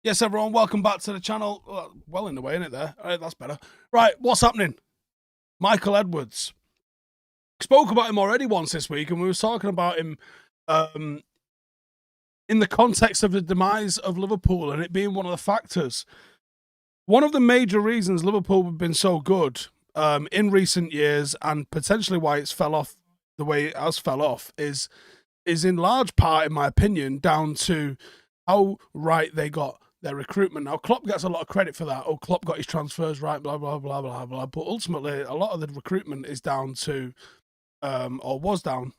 Yes, everyone, welcome back to the channel. Well in the way, isn't it there? All right, that's better. Right, what's happening? Michael Edwards. Spoke about him already once this week, and we were talking about him um, in the context of the demise of Liverpool and it being one of the factors. One of the major reasons Liverpool have been so good in recent years, and potentially why it's fell off the way it has fell off, is in large part, in my opinion, down to how right they got their recruitment. Now, Klopp gets a lot of credit for that. Oh, Klopp got his transfers right, blah, blah, blah, blah, blah. But ultimately, a lot of the recruitment is down to, or was down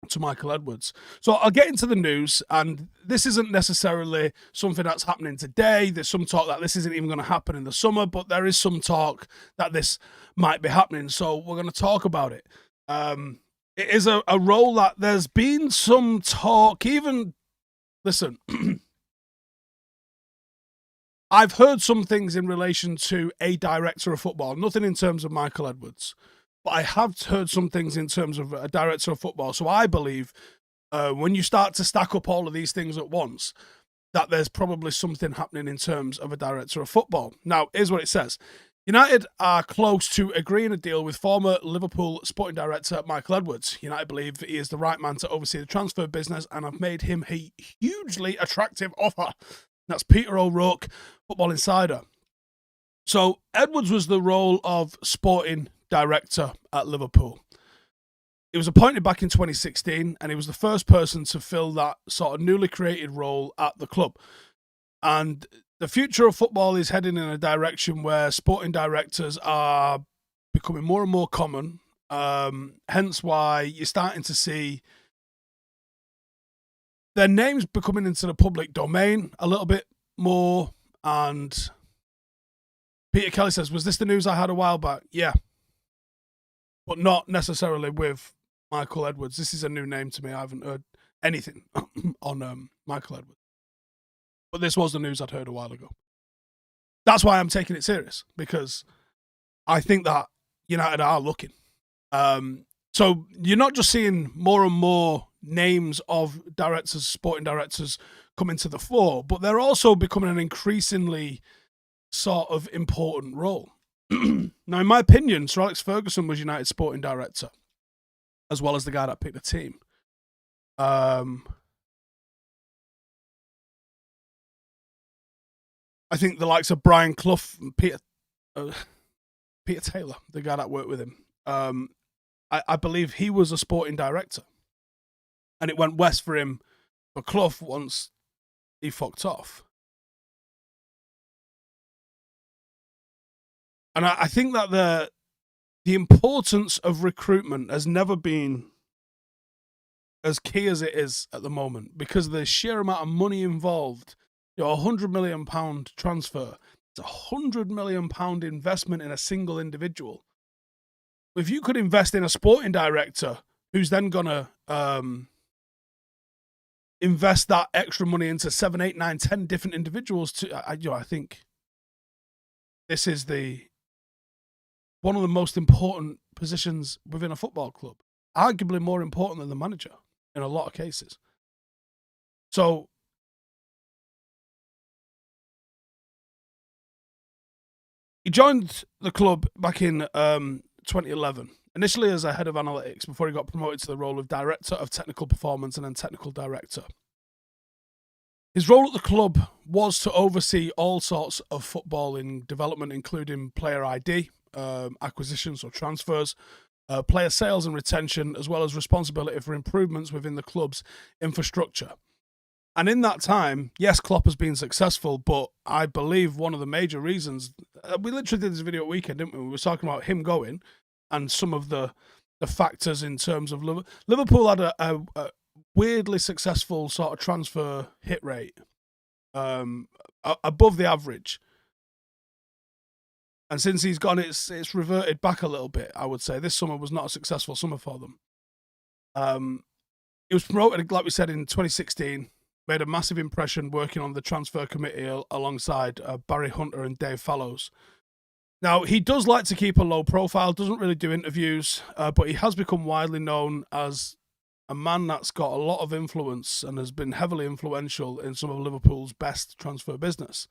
to Michael Edwards. So I'll get into the news, and this isn't necessarily something that's happening today. There's some talk that this isn't even going to happen in the summer, but there is some talk that this might be happening. So we're going to talk about it. It is a role that there's been some talk, even, listen, I've heard some things in relation to a director of football, nothing in terms of Michael Edwards, but I have heard some things in terms of a director of football. So I believe when you start to stack up all of these things at once, that there's probably something happening in terms of a director of football. Now, here's what it says. United are close to agreeing a deal with former Liverpool sporting director Michael Edwards. United believe that he is the right man to oversee the transfer business and have made him a hugely attractive offer. That's Peter O'Rourke, Football Insider. So Edwards was the role of sporting director at Liverpool. He was appointed back in 2016, and he was the first person to fill that sort of newly created role at the club. And the future of football is heading in a direction where sporting directors are becoming more and more common. Hence why you're starting to see their names becoming into the public domain a little bit more. And Peter Kelly says, was this the news I had a while back? Yeah. But not necessarily with Michael Edwards. This is a new name to me. I haven't heard anything on Michael Edwards. But this was the news I'd heard a while ago. That's why I'm taking it serious, because I think that United are looking. So you're not just seeing more and more names of directors, sporting directors coming to the fore, but they're also becoming an increasingly sort of important role. Now, in my opinion, Sir Alex Ferguson was United sporting director, as well as the guy that picked the team. I think the likes of Brian Clough and Peter Taylor, the guy that worked with him, I believe he was a sporting director. And it went west for him, for Clough, once he fucked off. And I think that the importance of recruitment has never been as key as it is at the moment, because of the sheer amount of money involved. £100 million transfer. It's £100 million investment in a single individual. If you could invest in a sporting director who's then going to invest that extra money into 7, 8, 9, 10 different individuals, I think this is one of the most important positions within a football club. Arguably more important than the manager in a lot of cases. So he joined the club back in 2011, initially as a head of analytics before he got promoted to the role of director of technical performance and then technical director. His role at the club was to oversee all sorts of footballing development, including player ID, acquisitions or transfers, player sales and retention, as well as responsibility for improvements within the club's infrastructure. And in that time, yes, Klopp has been successful, but I believe one of the major reasons, we literally did this video at weekend, didn't we? We were talking about him going and some of the factors in terms of Liverpool had a weirdly successful sort of transfer hit rate, above the average. And since he's gone, it's reverted back a little bit, I would say. This summer was not a successful summer for them. He was promoted, like we said, in 2016. Made a massive impression working on the transfer committee alongside Barry Hunter and Dave Fallows. Now, he does like to keep a low profile, doesn't really do interviews, but he has become widely known as a man that's got a lot of influence and has been heavily influential in some of Liverpool's best transfer business.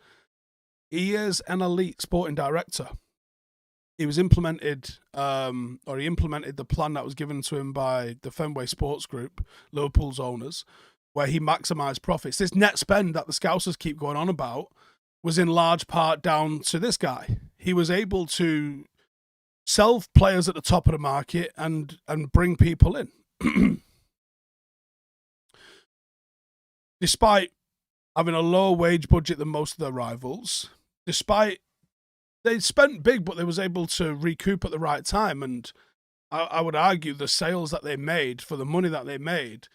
He is an elite sporting director. He was implemented the plan that was given to him by the Fenway Sports Group, Liverpool's owners, where he maximised profits. This net spend that the Scousers keep going on about was in large part down to this guy. He was able to sell players at the top of the market and bring people in. Despite having a lower wage budget than most of their rivals, despite they spent big, but they was able to recoup at the right time. And I would argue the sales that they made for the money that they made,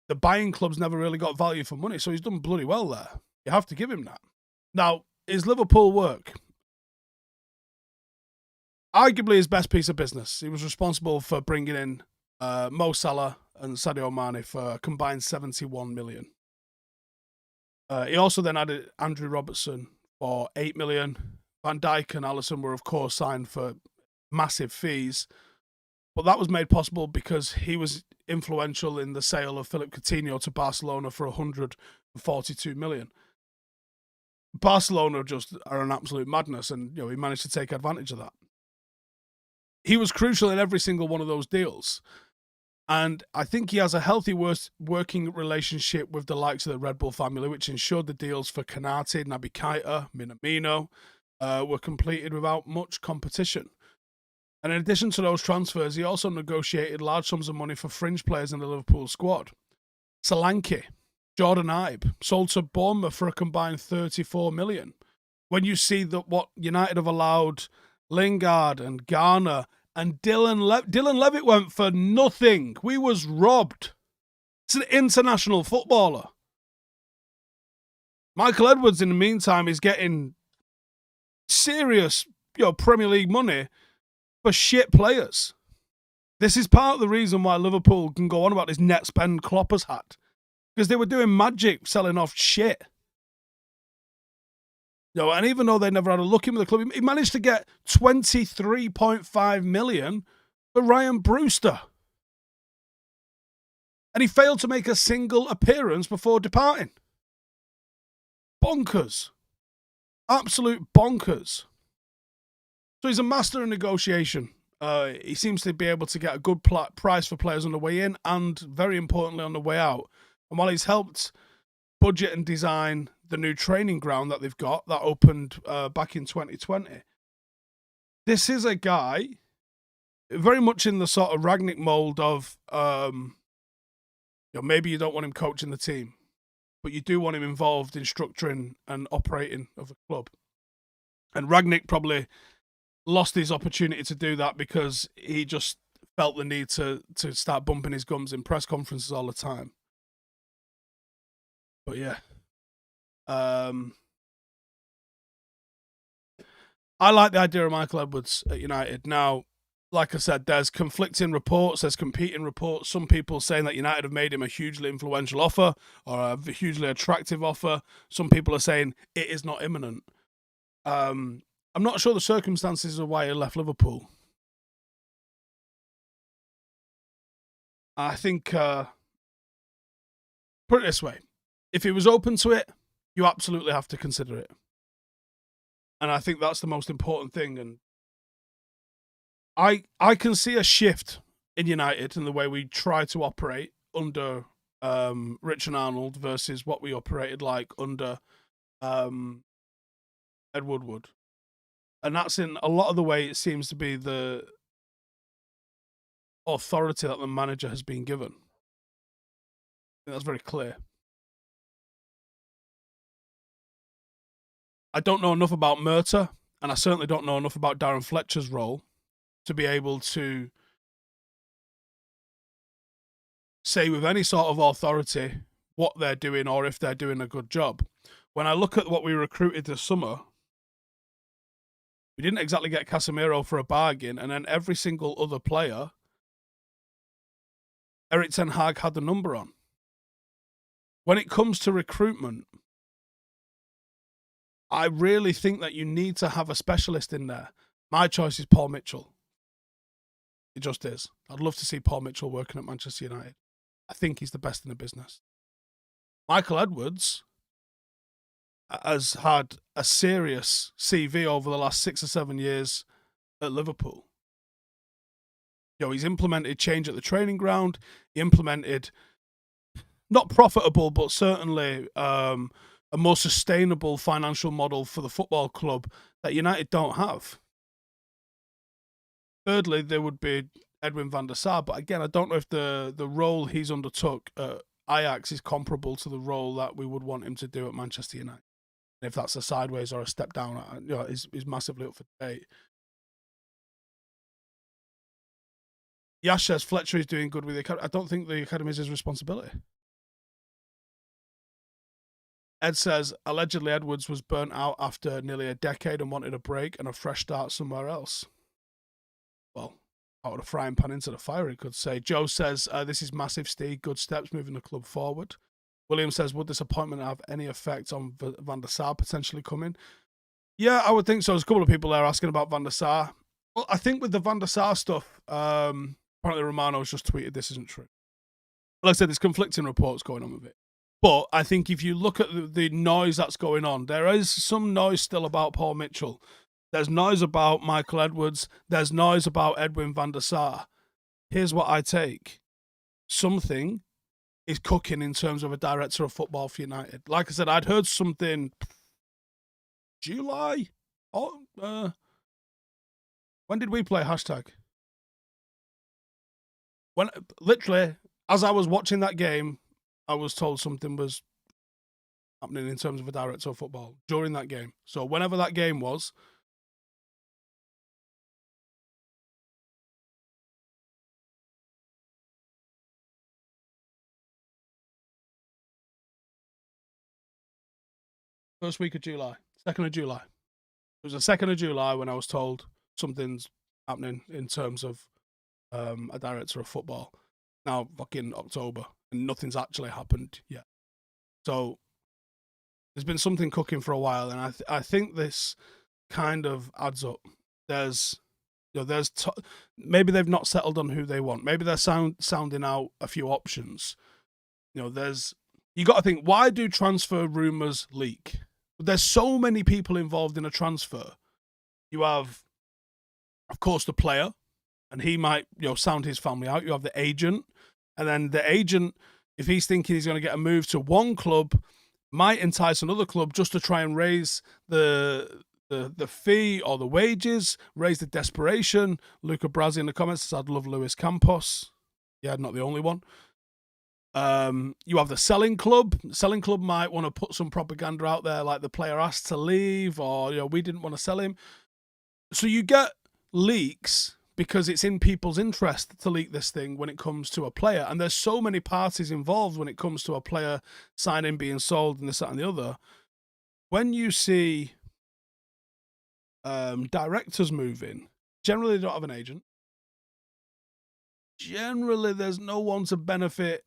the buying clubs never really got value for money. So he's done bloody well there. You have to give him that. Now, is Liverpool work? Arguably his best piece of business. He was responsible for bringing in Mo Salah and Sadio Mane for a combined 71 million. He also then added Andrew Robertson for 8 million. Van Dijk and Alisson were, of course, signed for massive fees. But that was made possible because he was influential in the sale of Philip Coutinho to Barcelona for 142 million. Barcelona just are an absolute madness, and he managed to take advantage of that. He was crucial in every single one of those deals. And I think he has a healthy working relationship with the likes of the Red Bull family, which ensured the deals for Konate, Naby Keita, Minamino were completed without much competition. And in addition to those transfers, he also negotiated large sums of money for fringe players in the Liverpool squad. Solanke, Jordan Ibe, sold to Bournemouth for a combined 34 million. When you see that what United have allowed Lingard and Garner and Dylan Levitt went for nothing. We was robbed. It's an international footballer. Michael Edwards, in the meantime, is getting serious, Premier League money for shit players. This is part of the reason why Liverpool can go on about this net spend Kloppers had. Because they were doing magic selling off shit. And even though they never had a look in with the club, he managed to get 23.5 million for Ryan Brewster. And he failed to make a single appearance before departing. Bonkers. Absolute bonkers. So he's a master in negotiation. He seems to be able to get a good price for players on the way in and, very importantly, on the way out. And while he's helped budget and design the new training ground that they've got that opened back in 2020, this is a guy very much in the sort of Rangnick mold of maybe you don't want him coaching the team, but you do want him involved in structuring and operating of the club. And Rangnick probably lost his opportunity to do that because he just felt the need to start bumping his gums in press conferences all the time. But yeah. I like the idea of Michael Edwards at United. Now, like I said, there's conflicting reports, there's competing reports. Some people saying that United have made him a hugely influential offer or a hugely attractive offer. Some people are saying it is not imminent. I'm not sure the circumstances of why he left Liverpool. I think, put it this way, if he was open to it, you absolutely have to consider it. And I think that's the most important thing. And I can see a shift in United in the way we try to operate under Rich and Arnold versus what we operated like under Ed Woodward. And that's in a lot of the way it seems to be the authority that the manager has been given. I think that's very clear. I don't know enough about Murta, and I certainly don't know enough about Darren Fletcher's role to be able to say with any sort of authority what they're doing or if they're doing a good job. When I look at what we recruited this summer, we didn't exactly get Casemiro for a bargain, and then every single other player, Erik ten Hag had the number on. When it comes to recruitment, I really think that you need to have a specialist in there. My choice is Paul Mitchell. It just is. I'd love to see Paul Mitchell working at Manchester United. I think he's the best in the business. Michael Edwards has had a serious CV over the last 6 or 7 years at Liverpool. He's implemented change at the training ground. He implemented not profitable, but certainly a more sustainable financial model for the football club that United don't have. Thirdly, there would be Edwin van der Sar, but again, I don't know if the role he's undertook at Ajax is comparable to the role that we would want him to do at Manchester United. And if that's a sideways or a step down, is massively up for debate. Yash says Fletcher is doing good with the academy. I don't think the academy is his responsibility. Ed says, allegedly Edwards was burnt out after nearly a decade and wanted a break and a fresh start somewhere else. Well, out of the frying pan into the fire, he could say. Joe says, this is massive, Steve. Good steps moving the club forward. William says, would this appointment have any effect on Van der Sar potentially coming? Yeah, I would think so. There's a couple of people there asking about Van der Sar. Well, I think with the Van der Sar stuff, apparently Romano's just tweeted this isn't true. Like I said, there's conflicting reports going on with it. But I think if you look at the noise that's going on, there is some noise still about Paul Mitchell. There's noise about Michael Edwards. There's noise about Edwin van der Sar. Here's what I take. Something is cooking in terms of a director of football for United. Like I said, I'd heard something July? When did we play hashtag? When literally, as I was watching that game, I was told something was happening in terms of a director of football during that game. So whenever that game was, first week of July, 2nd of July. It was the 2nd of July when I was told something's happening in terms of a director of football. Now, fucking October, and nothing's actually happened yet. So there's been something cooking for a while, and I think this kind of adds up. Maybe they've not settled on who they want. Maybe they're sounding out a few options. You got to think, why do transfer rumors leak? There's so many people involved in a transfer. You have, of course, the player, and he might sound his family out. You have the agent, and then the agent, if he's thinking he's going to get a move to one club, might entice another club just to try and raise the fee or the wages, raise the desperation. Luca Brazzi in the comments says, I'd love Luis Campos. Yeah, not the only one. You have the selling club. The selling club might want to put some propaganda out there like the player asked to leave, or we didn't want to sell him. So you get leaks because it's in people's interest to leak this thing when it comes to a player. And there's so many parties involved when it comes to a player signing, being sold, and this, that, and the other. When you see directors moving, generally they don't have an agent. Generally, there's no one to benefit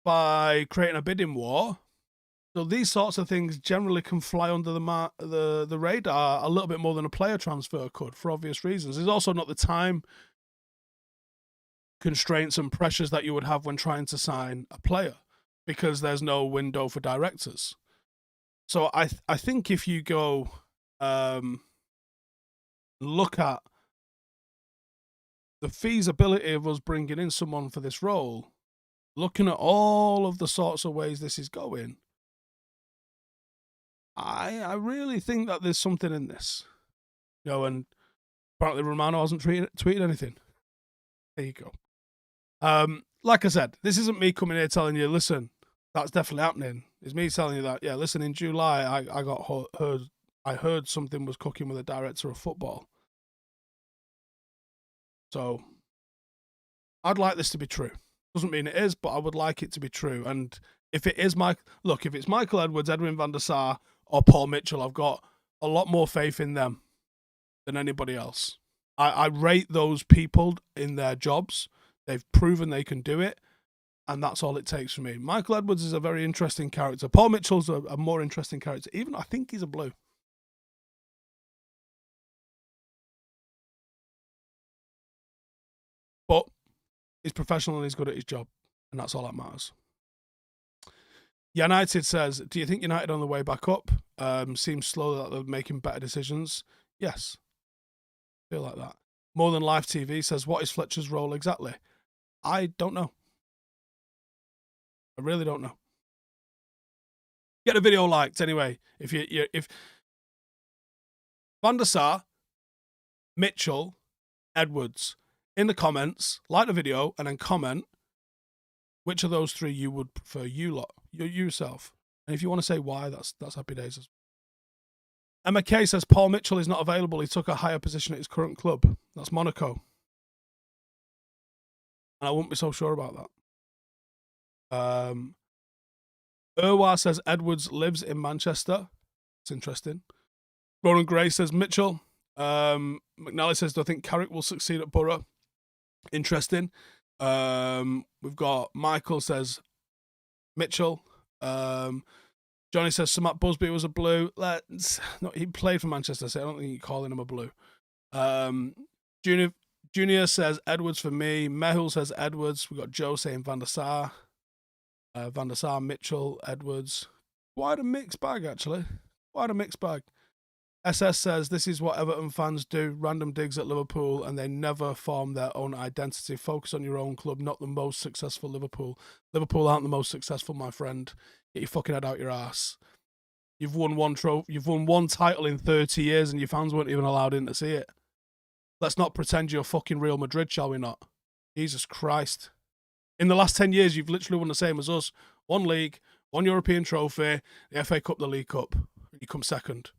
by creating a bidding war. So these sorts of things generally can fly under the radar a little bit more than a player transfer could, for obvious reasons. There's also not the time constraints and pressures that you would have when trying to sign a player, because there's no window for directors. So I think if you go look at the feasibility of us bringing in someone for this role, looking at all of the sorts of ways this is going, I really think that there's something in this. And apparently Romano hasn't tweeted anything. There you go. Like I said, this isn't me coming here telling you, listen, that's definitely happening. It's me telling you that, yeah, listen, in July, I heard something was cooking with a director of football. So I'd like this to be true. Doesn't mean it is, but I would like it to be true. And if it is if it's Michael Edwards, Edwin van der Sar, or Paul Mitchell, I've got a lot more faith in them than anybody else. I rate those people in their jobs. They've proven they can do it, and that's all it takes for me. Michael Edwards is a very interesting character. Paul Mitchell's a more interesting character. Even I think he's a blue. But he's professional and he's good at his job. And that's all that matters. United says, do you think United on the way back up? Seems slow that they're making better decisions. Yes. Feel like that. More Than Life TV says, what is Fletcher's role exactly? I don't know. I really don't know. Get a video liked anyway. If Van der Sar, Mitchell, Edwards, in the comments, like the video and then comment which of those three you would prefer, you lot, yourself. And if you want to say why, that's happy days. Emma Kay says Paul Mitchell is not available. He took a higher position at his current club. That's Monaco. And I wouldn't be so sure about that. Irwa says Edwards lives in Manchester. It's interesting. Ronan Gray says Mitchell. McNally says, do I think Carrick will succeed at Borough? Interesting. We've got Michael says Mitchell. Johnny says Samat Busby was a blue. He played for Manchester, so I don't think you're calling him a blue. Junior says Edwards for me. Mehul says Edwards. We've got Joe saying Van der Sar. Van der Sar, Mitchell, Edwards. Quite a mixed bag, actually. Quite a mixed bag. SS says, this is what Everton fans do. Random digs at Liverpool, and they never form their own identity. Focus on your own club, not the most successful Liverpool. Liverpool aren't the most successful, my friend. Get your fucking head out your ass. You've won one trophy. You've won one title in 30 years, and your fans weren't even allowed in to see it. Let's not pretend you're fucking Real Madrid, shall we not? Jesus Christ. In the last 10 years, you've literally won the same as us. One league, one European trophy, the FA Cup, the League Cup. You come second.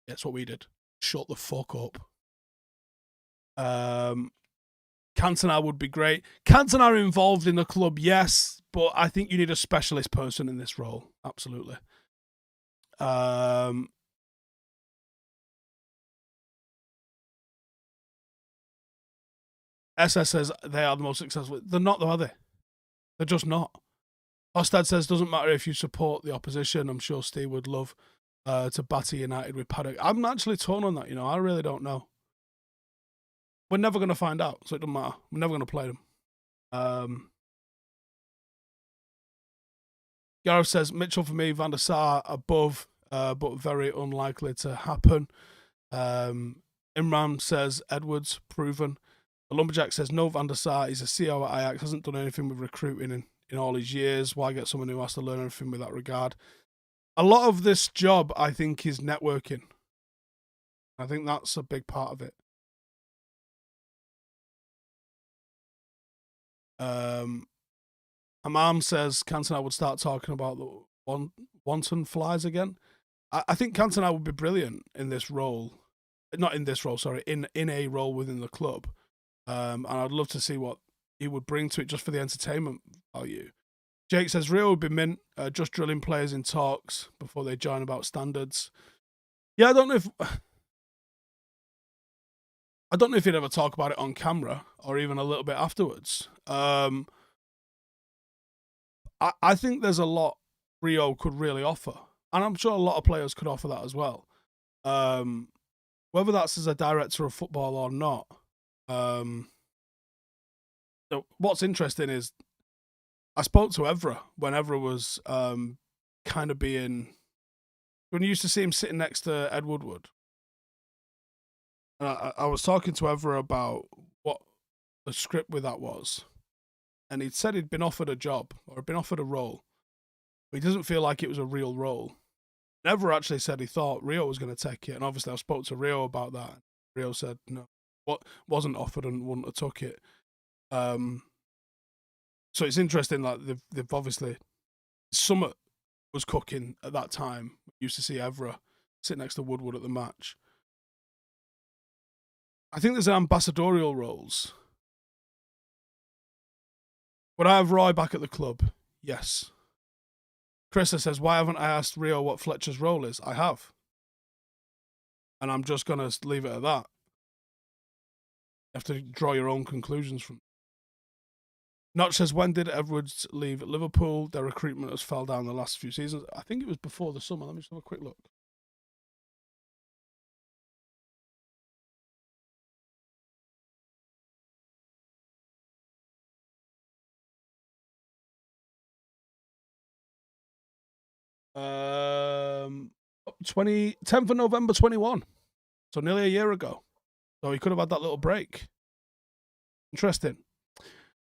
That's what we did. Shut the fuck up. Cantona would be great. Cantona involved in the club, yes, but I think you need a specialist person in this role. Absolutely. SS says they are the most successful. They're not, though, are they? They're just not. Ostad says, doesn't matter if you support the opposition. I'm sure Steve would love to batter United with Paddock. I'm actually torn on that, I really don't know. We're never going to find out, so it doesn't matter. We're never going to play them. Gareth says, Mitchell for me, Van der Sar above, but very unlikely to happen. Imran says, Edwards, proven. The Lumberjack says, no Van der Sar. He's a CO at Ajax, hasn't done anything with recruiting in all his years. Why get someone who has to learn everything with that regard? A lot of this job, I think, is networking. I think that's a big part of it. Amam says Cantona would start talking about the wanton flies again. I think Cantona would be brilliant in this role. Not in this role, sorry, in a role within the club. And I'd love to see what he would bring to it just for the entertainment value. Jake says Rio would be mint, just drilling players in talks before they join about standards. Yeah, I don't know if he'd ever talk about it on camera or even a little bit afterwards. I think there's a lot Rio could really offer, and I'm sure a lot of players could offer that as well. Whether that's as a director of football or not. So what's interesting is I spoke to Evra when Evra was kind of being, when you used to see him sitting next to Ed Woodward. And I was talking to Evra about what the script with that was. And he'd said he'd been offered a job or had been offered a role, but he doesn't feel like it was a real role. And Evra actually said he thought Rio was going to take it. And obviously I spoke to Rio about that. Rio said no, what wasn't offered and wouldn't have took it. So it's interesting that they've obviously, Summit was cooking at that time. Used to see Evra sit next to Woodward at the match. I think there's ambassadorial roles. Would I have Roy back at the club? Yes. Chrissa says, why haven't I asked Rio what Fletcher's role is? I have. And I'm just going to leave it at that. You have to draw your own conclusions from it. Notch says, when did Edwards leave Liverpool? Their recruitment has fell down the last few seasons. I think it was before the summer. Let me just have a quick look. 10th of November 21. So nearly a year ago. So he could have had that little break. Interesting.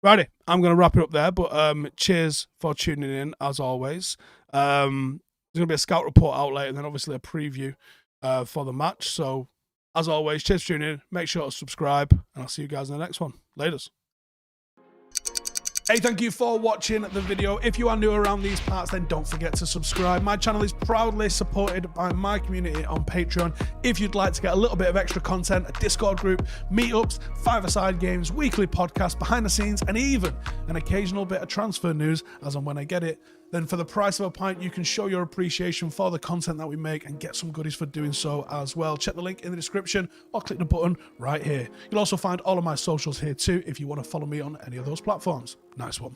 Righty, I'm going to wrap it up there, but cheers for tuning in, as always. There's going to be a scout report out later, and then obviously a preview for the match. So, as always, cheers for tuning in. Make sure to subscribe, and I'll see you guys in the next one. Laters. Hey, thank you for watching the video. If you are new around these parts, then don't forget to subscribe. My channel is proudly supported by my community on Patreon. If you'd like to get a little bit of extra content, a Discord group, meetups, five-a-side games, weekly podcasts, behind the scenes, and even an occasional bit of transfer news as and when I get it, then for the price of a pint, you can show your appreciation for the content that we make and get some goodies for doing so as well. Check the link in the description or click the button right here. You'll also find all of my socials here too if you want to follow me on any of those platforms. Nice one.